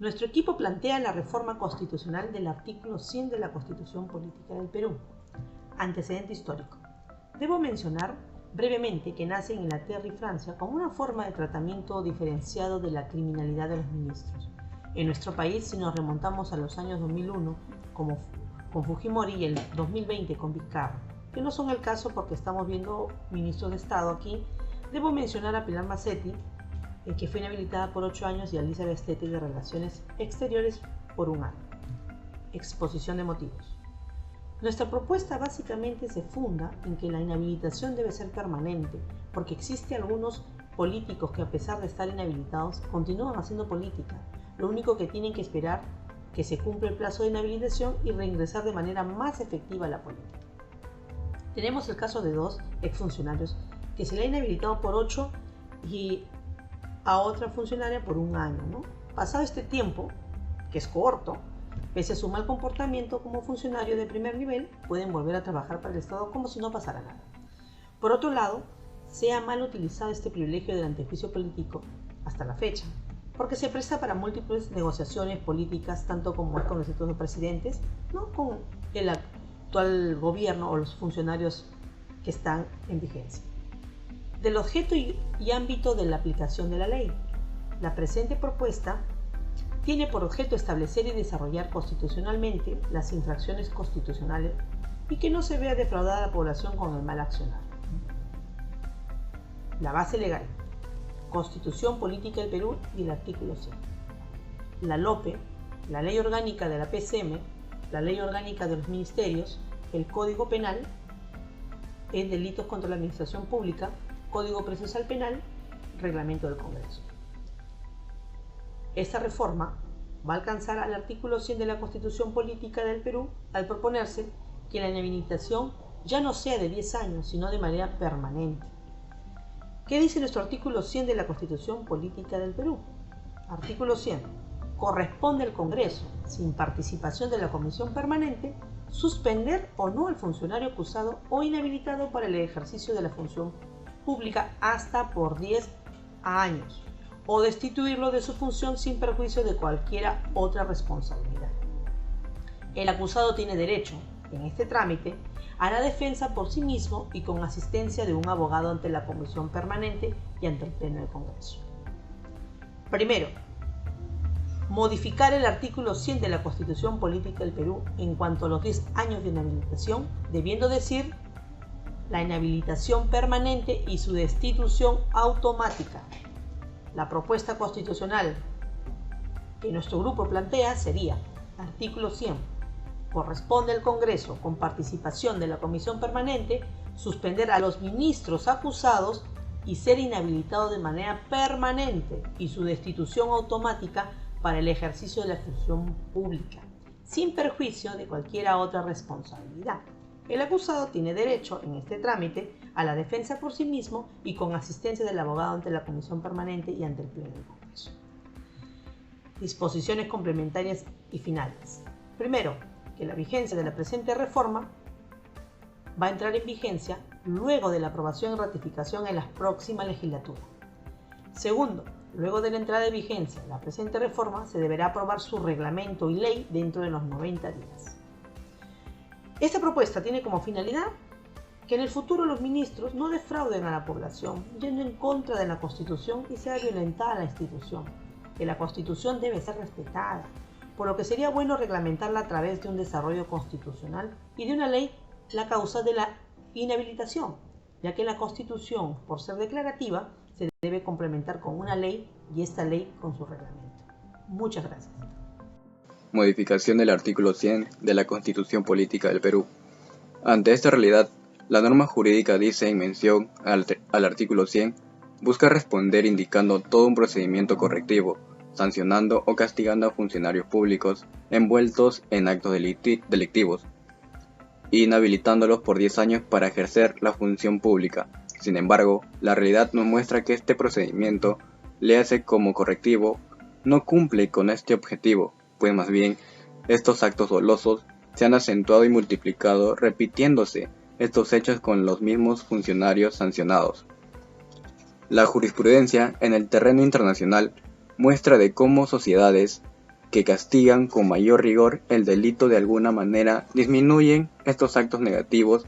Nuestro equipo plantea la reforma constitucional del artículo 100 de la Constitución Política del Perú. Antecedente histórico. Debo mencionar brevemente que nace en Inglaterra y Francia como una forma de tratamiento diferenciado de la criminalidad de los ministros. En nuestro país, si nos remontamos a los años 2001, como con Fujimori, y el 2020 con Vizcarra, que no son el caso porque estamos viendo ministros de Estado aquí, debo mencionar a Pilar Mazzetti, que fue inhabilitada por 8 años, y a Elizabeth Stete de Relaciones Exteriores por 1 año. Exposición de motivos. Nuestra propuesta básicamente se funda en que la inhabilitación debe ser permanente, porque existen algunos políticos que, a pesar de estar inhabilitados, continúan haciendo política. Lo único que tienen que esperar que se cumpla el plazo de inhabilitación y reingresar de manera más efectiva a la política. Tenemos el caso de 2 exfuncionarios que se le ha inhabilitado por 8 y a otra funcionaria por 1 año, ¿no? Pasado este tiempo, que es corto, pese a su mal comportamiento como funcionario de primer nivel, pueden volver a trabajar para el Estado como si no pasara nada. Por otro lado, se ha mal utilizado este privilegio del antejuicio político hasta la fecha, porque se presta para múltiples negociaciones políticas, tanto como es con los distintos presidentes, ¿no?, con el actual gobierno o los funcionarios que están en vigencia. Del objeto y ámbito de la aplicación de la ley. La presente propuesta tiene por objeto establecer y desarrollar constitucionalmente las infracciones constitucionales y que no se vea defraudada a la población con el mal accionar. La base legal. Constitución Política del Perú y el artículo 100. La LOPE, la Ley Orgánica de la PCM, la Ley Orgánica de los Ministerios, el Código Penal, en delitos contra la administración pública, Código Procesal Penal, Reglamento del Congreso. Esta reforma va a alcanzar al artículo 100 de la Constitución Política del Perú al proponerse que la inhabilitación ya no sea de 10 años, sino de manera permanente. ¿Qué dice nuestro artículo 100 de la Constitución Política del Perú? Artículo 100. Corresponde al Congreso, sin participación de la Comisión Permanente, suspender o no al funcionario acusado o inhabilitado para el ejercicio de la función pública hasta por 10 años, o destituirlo de su función sin perjuicio de cualquier otra responsabilidad. El acusado tiene derecho, en este trámite, a la defensa por sí mismo y con asistencia de un abogado ante la Comisión Permanente y ante el Pleno del Congreso. Primero, modificar el artículo 100 de la Constitución Política del Perú en cuanto a los 10 años de inhabilitación, debiendo decir la inhabilitación permanente y su destitución automática. La propuesta constitucional que nuestro grupo plantea sería: artículo 100. Corresponde al Congreso, con participación de la Comisión Permanente, suspender a los ministros acusados y ser inhabilitado de manera permanente y su destitución automática para el ejercicio de la función pública, sin perjuicio de cualquier otra responsabilidad. El acusado tiene derecho, en este trámite, a la defensa por sí mismo y con asistencia del abogado ante la Comisión Permanente y ante el Pleno del Congreso. Disposiciones complementarias y finales. Primero, que la vigencia de la presente reforma va a entrar en vigencia luego de la aprobación y ratificación en la próxima legislatura. Segundo, luego de la entrada en vigencia de la presente reforma, se deberá aprobar su reglamento y ley dentro de los 90 días. Esta propuesta tiene como finalidad que en el futuro los ministros no defrauden a la población, yendo en contra de la Constitución y sea violentada la institución, que la Constitución debe ser respetada, por lo que sería bueno reglamentarla a través de un desarrollo constitucional y de una ley la causa de la inhabilitación, ya que la Constitución, por ser declarativa, se debe complementar con una ley y esta ley con su reglamento. Muchas gracias. Modificación del artículo 100 de la Constitución Política del Perú. Ante esta realidad, la norma jurídica dice en mención al artículo 100, busca responder indicando todo un procedimiento correctivo, sancionando o castigando a funcionarios públicos envueltos en actos delictivos, inhabilitándolos por 10 años para ejercer la función pública. Sin embargo, la realidad nos muestra que este procedimiento, léase como correctivo, no cumple con este objetivo, pues más bien, estos actos dolosos se han acentuado y multiplicado repitiéndose estos hechos con los mismos funcionarios sancionados. La jurisprudencia en el terreno internacional muestra de cómo sociedades que castigan con mayor rigor el delito de alguna manera disminuyen estos actos negativos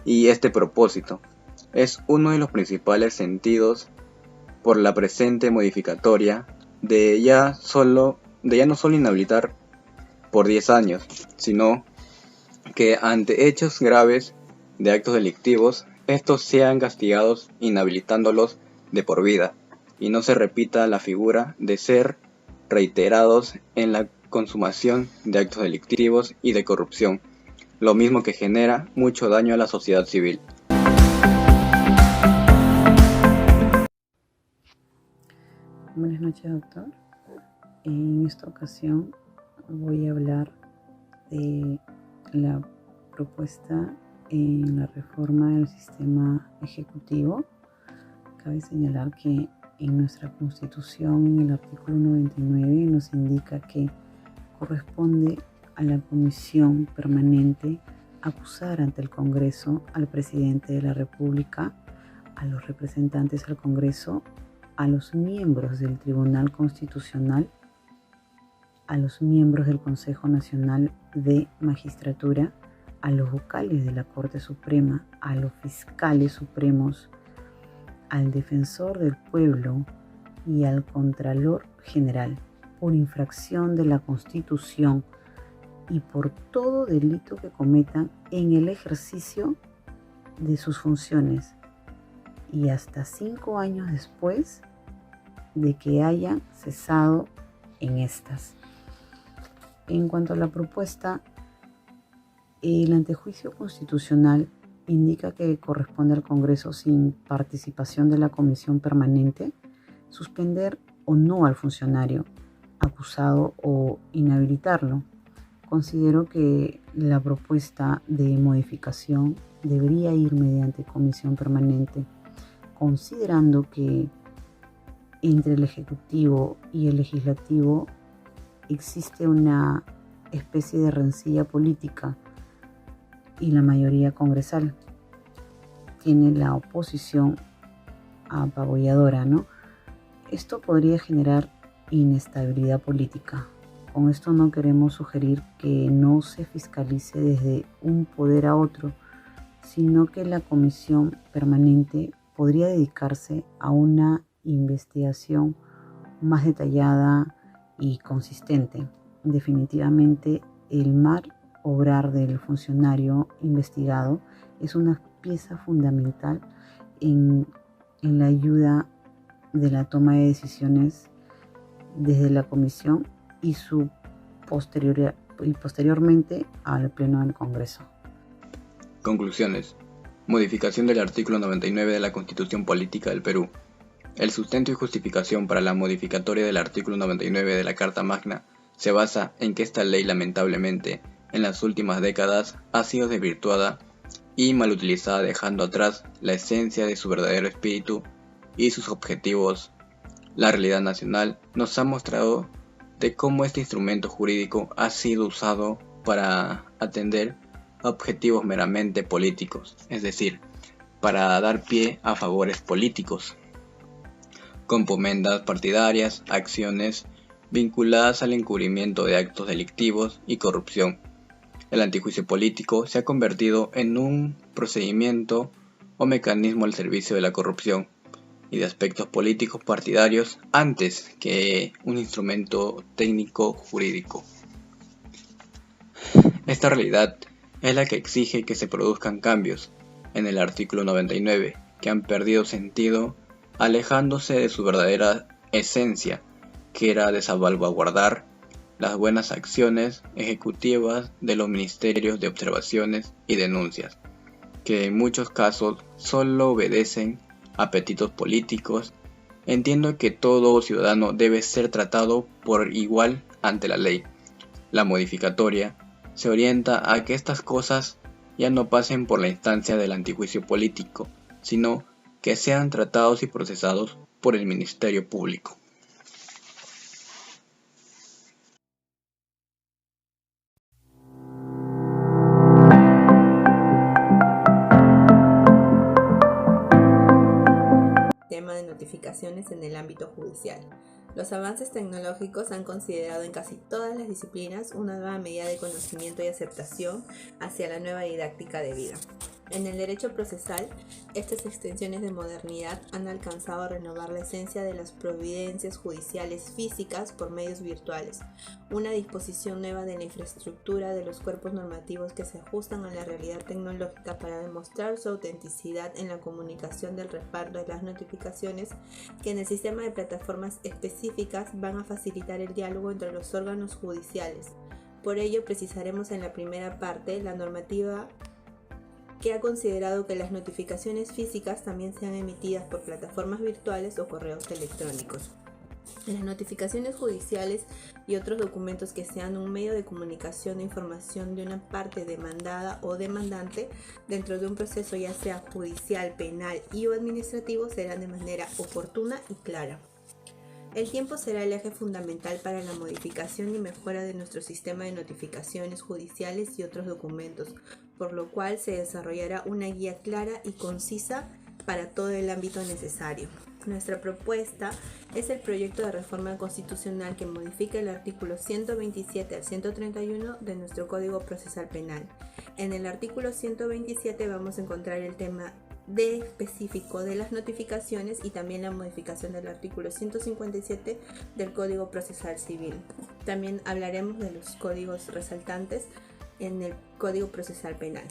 y este propósito es uno de los principales sentidos por la presente modificatoria de ya no solo inhabilitar por 10 años, sino que ante hechos graves de actos delictivos, estos sean castigados inhabilitándolos de por vida y no se repita la figura de ser reiterados en la consumación de actos delictivos y de corrupción, lo mismo que genera mucho daño a la sociedad civil. Buenas noches, doctor. En esta ocasión voy a hablar de la propuesta en la reforma del sistema ejecutivo. Cabe señalar que en nuestra Constitución, en el artículo 99, nos indica que corresponde a la Comisión Permanente acusar ante el Congreso al Presidente de la República, a los representantes al Congreso, a los miembros del Tribunal Constitucional, a los miembros del Consejo Nacional de Magistratura, a los vocales de la Corte Suprema, a los fiscales supremos, al defensor del pueblo y al Contralor General por infracción de la Constitución y por todo delito que cometan en el ejercicio de sus funciones y hasta 5 años después de que hayan cesado en estas. En cuanto a la propuesta, el antejuicio constitucional indica que corresponde al Congreso, sin participación de la Comisión Permanente, suspender o no al funcionario acusado o inhabilitarlo. Considero que la propuesta de modificación debería ir mediante Comisión Permanente, considerando que entre el Ejecutivo y el Legislativo existe una especie de rencilla política y la mayoría congresal tiene la oposición apabulladora, ¿no? Esto podría generar inestabilidad política. Con esto no queremos sugerir que no se fiscalice desde un poder a otro, sino que la Comisión Permanente podría dedicarse a una investigación más detallada y consistente. Definitivamente, el mal obrar del funcionario investigado es una pieza fundamental en la ayuda de la toma de decisiones desde la Comisión y posteriormente al Pleno del Congreso. Conclusiones. Modificación del artículo 99 de la Constitución Política del Perú. El sustento y justificación para la modificatoria del artículo 99 de la Carta Magna se basa en que esta ley, lamentablemente, en las últimas décadas ha sido desvirtuada y mal utilizada, dejando atrás la esencia de su verdadero espíritu y sus objetivos. La realidad nacional nos ha mostrado de cómo este instrumento jurídico ha sido usado para atender a objetivos meramente políticos, es decir, para dar pie a favores políticos, componendas partidarias, acciones vinculadas al encubrimiento de actos delictivos y corrupción. El antijuicio político se ha convertido en un procedimiento o mecanismo al servicio de la corrupción y de aspectos políticos partidarios antes que un instrumento técnico jurídico. Esta realidad es la que exige que se produzcan cambios en el artículo 99, que han perdido sentido alejándose de su verdadera esencia, que era de salvaguardar las buenas acciones ejecutivas de los ministerios de observaciones y denuncias, que en muchos casos solo obedecen a apetitos políticos. Entiendo que todo ciudadano debe ser tratado por igual ante la ley. La modificatoria se orienta a que estas cosas ya no pasen por la instancia del antijuicio político, sino que sean tratados y procesados por el Ministerio Público. Tema de notificaciones en el ámbito judicial. Los avances tecnológicos han considerado en casi todas las disciplinas una nueva medida de conocimiento y aceptación hacia la nueva didáctica de vida. En el derecho procesal, estas extensiones de modernidad han alcanzado a renovar la esencia de las providencias judiciales físicas por medios virtuales, una disposición nueva de la infraestructura de los cuerpos normativos que se ajustan a la realidad tecnológica para demostrar su autenticidad en la comunicación del reparto de las notificaciones, que en el sistema de plataformas específicas van a facilitar el diálogo entre los órganos judiciales. Por ello, precisaremos en la primera parte la normativa que ha considerado que las notificaciones físicas también sean emitidas por plataformas virtuales o correos electrónicos. Las notificaciones judiciales y otros documentos que sean un medio de comunicación de información de una parte demandada o demandante dentro de un proceso ya sea judicial, penal o administrativo serán de manera oportuna y clara. El tiempo será el eje fundamental para la modificación y mejora de nuestro sistema de notificaciones judiciales y otros documentos, por lo cual se desarrollará una guía clara y concisa para todo el ámbito necesario. Nuestra propuesta es el proyecto de reforma constitucional que modifica el artículo 127 al 131 de nuestro Código Procesal Penal. En el artículo 127 vamos a encontrar el tema específico de las notificaciones y también la modificación del artículo 157 del Código Procesal Civil. También hablaremos de los códigos resaltantes en el Código Procesal Penal.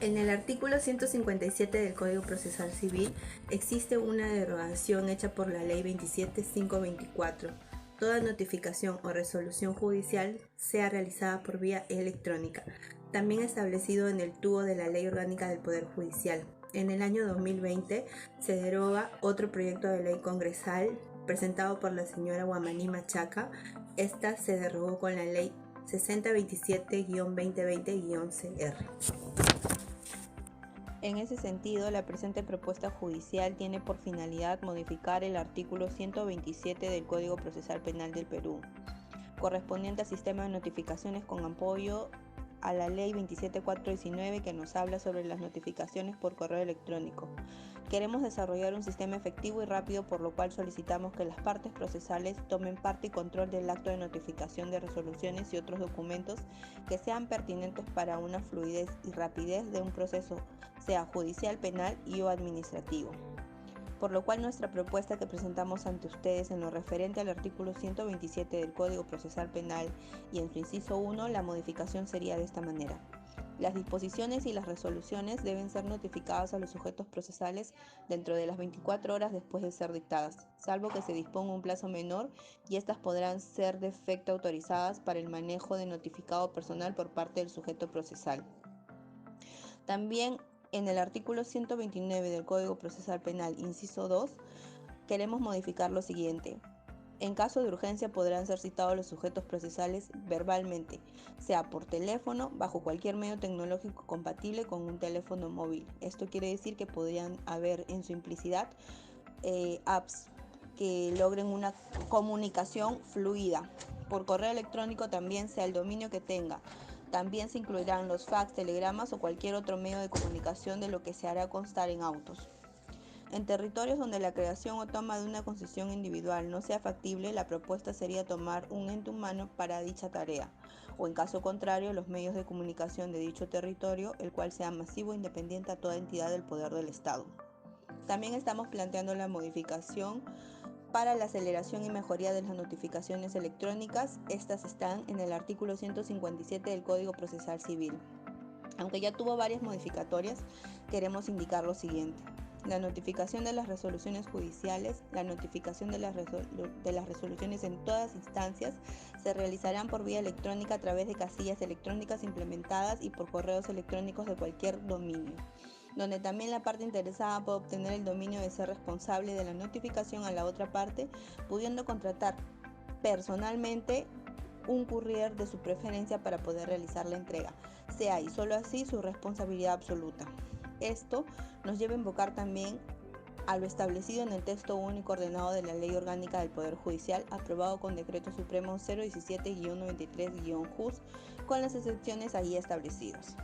En el artículo 157 del Código Procesal Civil existe una derogación hecha por la Ley 27.524. Toda notificación o resolución judicial sea realizada por vía electrónica, también establecido en el TUO de la Ley Orgánica del Poder Judicial. En el año 2020 se deroga otro proyecto de ley congresal presentado por la señora Guamaní Machaca. Esta se derogó con la Ley 6027-2020-CR. En ese sentido, la presente propuesta judicial tiene por finalidad modificar el artículo 127 del Código Procesal Penal del Perú, correspondiente al sistema de notificaciones con apoyo a la Ley 27419 que nos habla sobre las notificaciones por correo electrónico. Queremos desarrollar un sistema efectivo y rápido, por lo cual solicitamos que las partes procesales tomen parte y control del acto de notificación de resoluciones y otros documentos que sean pertinentes para una fluidez y rapidez de un proceso, sea judicial, penal o administrativo. Por lo cual nuestra propuesta que presentamos ante ustedes en lo referente al artículo 127 del Código Procesal Penal y en su inciso 1, la modificación sería de esta manera. Las disposiciones y las resoluciones deben ser notificadas a los sujetos procesales dentro de las 24 horas después de ser dictadas, salvo que se disponga un plazo menor, y estas podrán ser de efecto autorizadas para el manejo de notificado personal por parte del sujeto procesal. También en el artículo 129 del Código Procesal Penal, inciso 2, queremos modificar lo siguiente. En caso de urgencia podrán ser citados los sujetos procesales verbalmente, sea por teléfono, bajo cualquier medio tecnológico compatible con un teléfono móvil. Esto quiere decir que podrían haber en su implicidad apps que logren una comunicación fluida. Por correo electrónico también, sea el dominio que tenga. También se incluirán los fax, telegramas o cualquier otro medio de comunicación de lo que se hará constar en autos. En territorios donde la creación o toma de una concesión individual no sea factible, la propuesta sería tomar un ente humano para dicha tarea, o en caso contrario, los medios de comunicación de dicho territorio, el cual sea masivo e independiente a toda entidad del poder del Estado. También estamos planteando la modificación para la aceleración y mejoría de las notificaciones electrónicas. Estas están en el artículo 157 del Código Procesal Civil. Aunque ya tuvo varias modificatorias, queremos indicar lo siguiente. La notificación de las resoluciones judiciales, la notificación de las resoluciones en todas instancias se realizarán por vía electrónica a través de casillas electrónicas implementadas y por correos electrónicos de cualquier dominio, donde también la parte interesada puede obtener el dominio de ser responsable de la notificación a la otra parte, pudiendo contratar personalmente un courier de su preferencia para poder realizar la entrega, sea y solo así su responsabilidad absoluta. Esto nos lleva a invocar también a lo establecido en el texto único ordenado de la Ley Orgánica del Poder Judicial, aprobado con Decreto Supremo 017-93-JUS, con las excepciones allí establecidas.